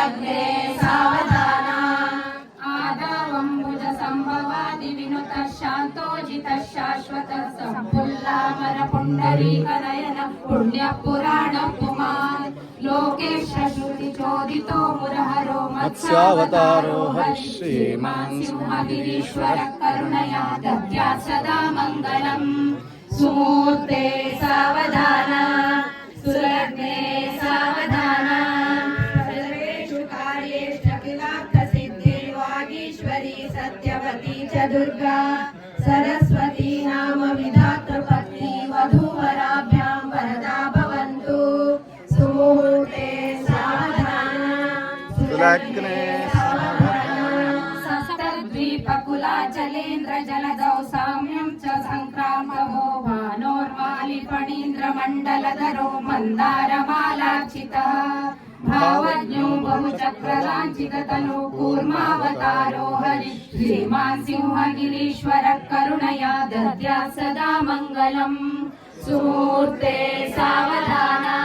सुलग्ने सावधाना आदावम्बुज संभवादि विनुतः शान्तोजितः शाश्वतः सम्पुल्लामर पुण्डरीकनयन पुण्यपुराण पुमान् लोकेश श्रुति चोदितो मुरहरो मत्स्यावतारो हरिः श्रीमान् सिंहगिरीश्वर करुणया दद्यात् सदा मङ्गलम् सुमूर्ते सावधाना सुलग्ने सावधाना सर्वेषु कार्येषु किलार्थसिद्धिर्वागीश्वरी सत्यवती च दुर्गा सरस्वती नाम विधातृपत्नी वधूवराभ्यां वरदा भवन्तु सुमुहूर्ते सावधाना सुलग्ने सप्तद्वीपकुलाचलेन्द्र जलदौ साम्यं च संक्रामको भानोर्मालिफणीन्द्रमण्डलधरो मन्दारमालार्चितः भावज्ञो बहुचक्रलाञ्छिततनु कूर्मावतारो हरिः श्रीमान् सिंहगिरीश्वर करुणया दद्यात् सदा मङ्गलम् सुमूर्ते सावधाना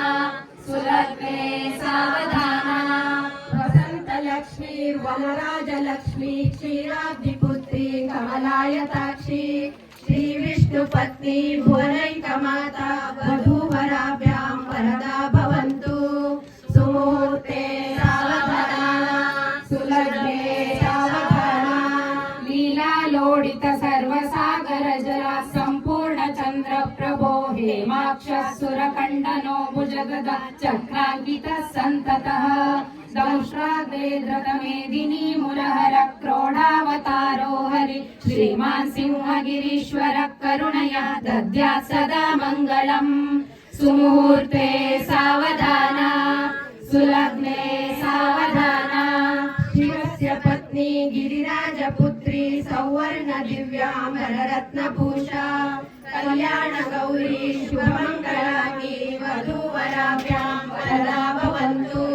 सुलग्ने सावधाना वसन्तलक्ष्मी वनराजलक्ष्मी क्षीराब्धिपुत्री कमलायताक्षी श्रीविष्णुपत्नी भुवनैकमाता वधूवराभ्यां वरदा भवन्तु सुमूर्ते सावधाना सुलग्ने सावधाना लीलालोडित सर्वसागर जला सम्पूर्ण चन्द्र प्रभो हेमाक्षः सुरकण्डनो भुजगदा चक्रान्वितः सन्ततः दंष्ट्राग्रेद्रतमेदिनी मुरहर क्रोडावतारो हरि श्रीमान् सिंहगिरीश्वर करुणया दद्यात् सदा मङ्गलम् सुमुहूर्ते सावधाना सुलग्ने सावधाना शिवस्य पत्नी गिरिराजपुत्री सौवर्ण दिव्याम्बररत्नभूषा कल्याण गौरी शुभमङ्गलानि वधूवराभ्यां वरदा भवन्तु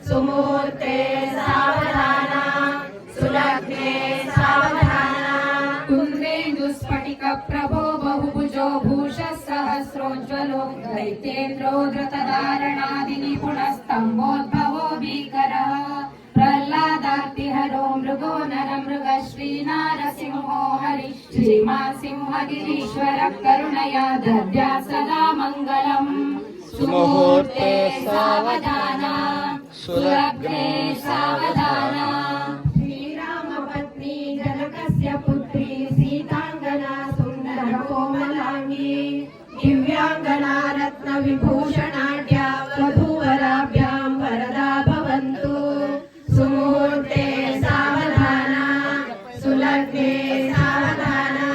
सुमूर्ते सावधाना सुलग्ने सावधाना कुन्द्रेन्दुस्फटिक प्रभो बहुभुजो भूषः सहस्रोज्ज्वलो दैत्येन्द्रो धृतधारणादिनिपुणस्तम्भोद्भवो भीकरः प्रह्लादार्तिहरो मृगो नरमृग श्रीनारसिंहो हरिः श्रीमान् सिंहगिरीश्वर करुणया दद्यात् सदा मङ्गलम् सुमुहूर्ते सावधाना सुलग्ने सावधाना श्रीरामपत्नी जनकस्य पुत्री सीताङ्गना सुन्दर कोमलाङ्गी दिव्याङ्गना रत्नविभूषणाढ्या वधूवराभ्यां वरदा भवन्तु सुमुहूर्ते सावधाना सुलग्ने सावधाना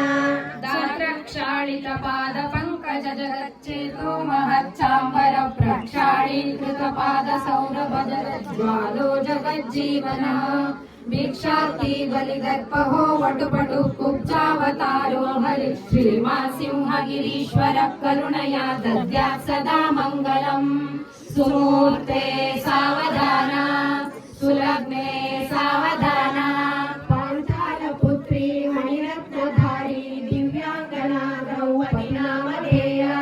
दात्रक्षाళित पादपङ्कज जगच्चेतो महच्चाम्बर प्रक्षाళीकृत पाद सौरभ ज्वालो जगज्जीवनः भिक्षार्थी बलिदर्पहो वटुपटु कुब्जावतारो हरिः श्रीमान् सिंहगिरीश्वर करुणया दद्यात् सदा मङ्गलम् सुमूर्ते सावधाना सुलग्ने सावधाना पाञ्चालपुत्री मणिरत्नधारी दिव्याङ्गना द्रौपदी नामधेया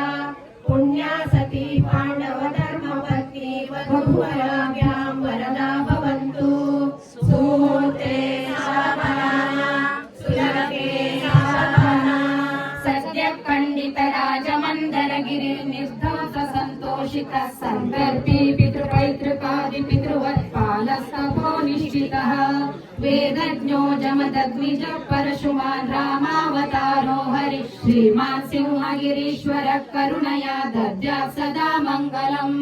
पुण्या सती पाण्डवधर्मपत्नी वधूवराभ्यां वरदा भवन्तु सुमूर्ते सावधाना सुलग्ने सावधाना सद्यः खण्डित राजमन्दरगिरिर्निर्धौत सन्तोषितः सन्दर्पी पितृपैतृकादि पितृवत्पालस्तभो निश्चितः वेदज्ञो जमदग्निज परशुमान् रामावतारो हरिः श्रीमान् सिंहगिरीश्वर करुणया दद्यात् सदा मङ्गलम्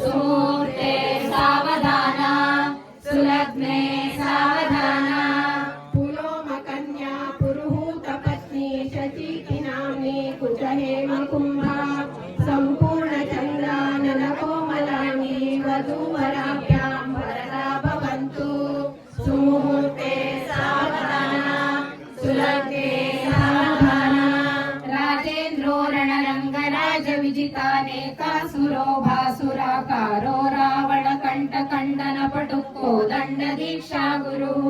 सुमूर्ते सावधाना सुलग्ने सावधाना पुलोमकन्या पुरुहूतपत्नी शचीति नाम्नी कुचहेमकुम्भा सम्पूर्णचन्द्राननकोमलानि वधूवराभ्यां वरदा भवन्तु सुमुहूर्ते सावधाना सुलग्ने सावधाना राजेन्द्रो रणरङ्गराजविजितानेकासुरो भासुराकारो रावणकण्ठकण्डनपटु कोदण्डदीक्षा गुरुः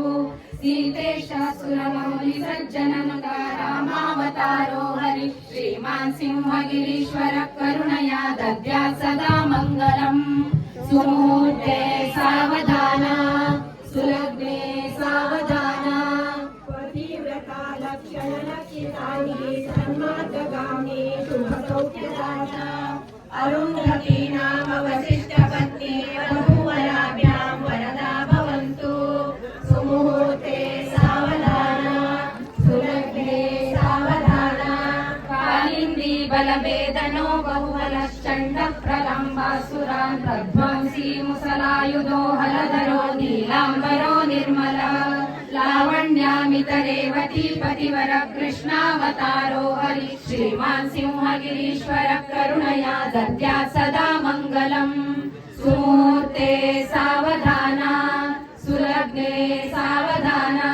सीतेशासुरमौलि सज्जननुता रामावतारो हरिः श्रीमान् सिंहगिरीश्वर करुणया दद्यात् सदा मङ्गलम् सुमुहूर्ते सावधाना दौत्यराजा अरुन्धती नाम वसिष्ठपत्नी वधूवराभ्यां वरदा भवन्तु सुमुहूर्ते सावधाना सुलग्ने सावधाना कालिन्दी बलवेदनो बहुबलश्चण्ड प्रलम्बासुरान् प्रध्वंसी मुसलायुधो हलधरो नीलाम्बरो निर्मला लावण्यामितरेवती पतिवर कृष्णावतारो हरि श्रीमान् सिंहगिरीश्वर करुणया दद्यात् सदा मङ्गलम् सुमुहूर्ते सावधाना सुलग्ने सावधाना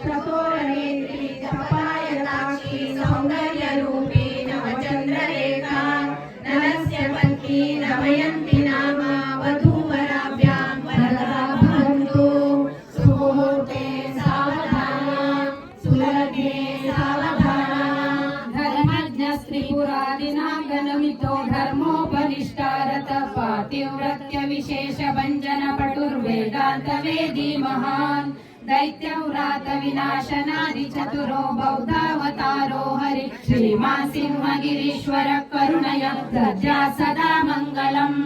चकोरनेत्री जपायताक्षी सौन्दर्यरूपी नवचन्द्ररेखा नरस्य पत्नी नमयन्ति नाम वधूवराभ्यां वरदा भवन्तु सुमुहूर्ते सावधाना सुलग्ने सावधाना धर्मज्ञस्त्रिपुरादिनागनमितो धर्मोपनिष्ठारत पातिव्रत्य विशेष भञ्जन पटुर्वेदान्तवेदी महान् दैत्यव्रात विनाशनादि चतुरो बौद्धावतारो हरि श्रीमान् सिंहगिरीश्वर करुणया दद्यात् सदा मङ्गलम्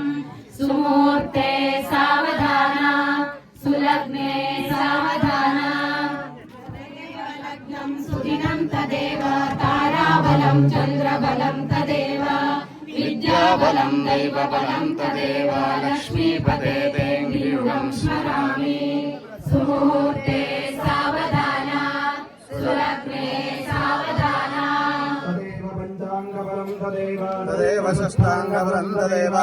सुमुहूर्ते सावधाना सुलग्ने सावधाना लग्नं सुदिनं तदेव ताराबलं चन्द्रबलं तदेव विद्याबलं दैवबलं तदेव लक्ष्मीपते देवीं स्मरामि सुमुहूर्ते सावधाना सुलग्ने सावधाना तदेव षष्टाङ्गबलं तदेव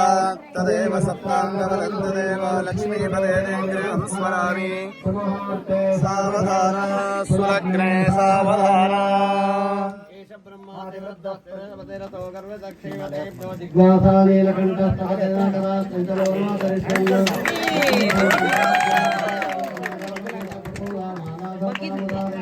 तदेव सप्ताङ्गबलं तदेव लक्ष्मीपदे देवीं स्मरामि सावधाना सुलग्ने सावधाना जिज्ञासा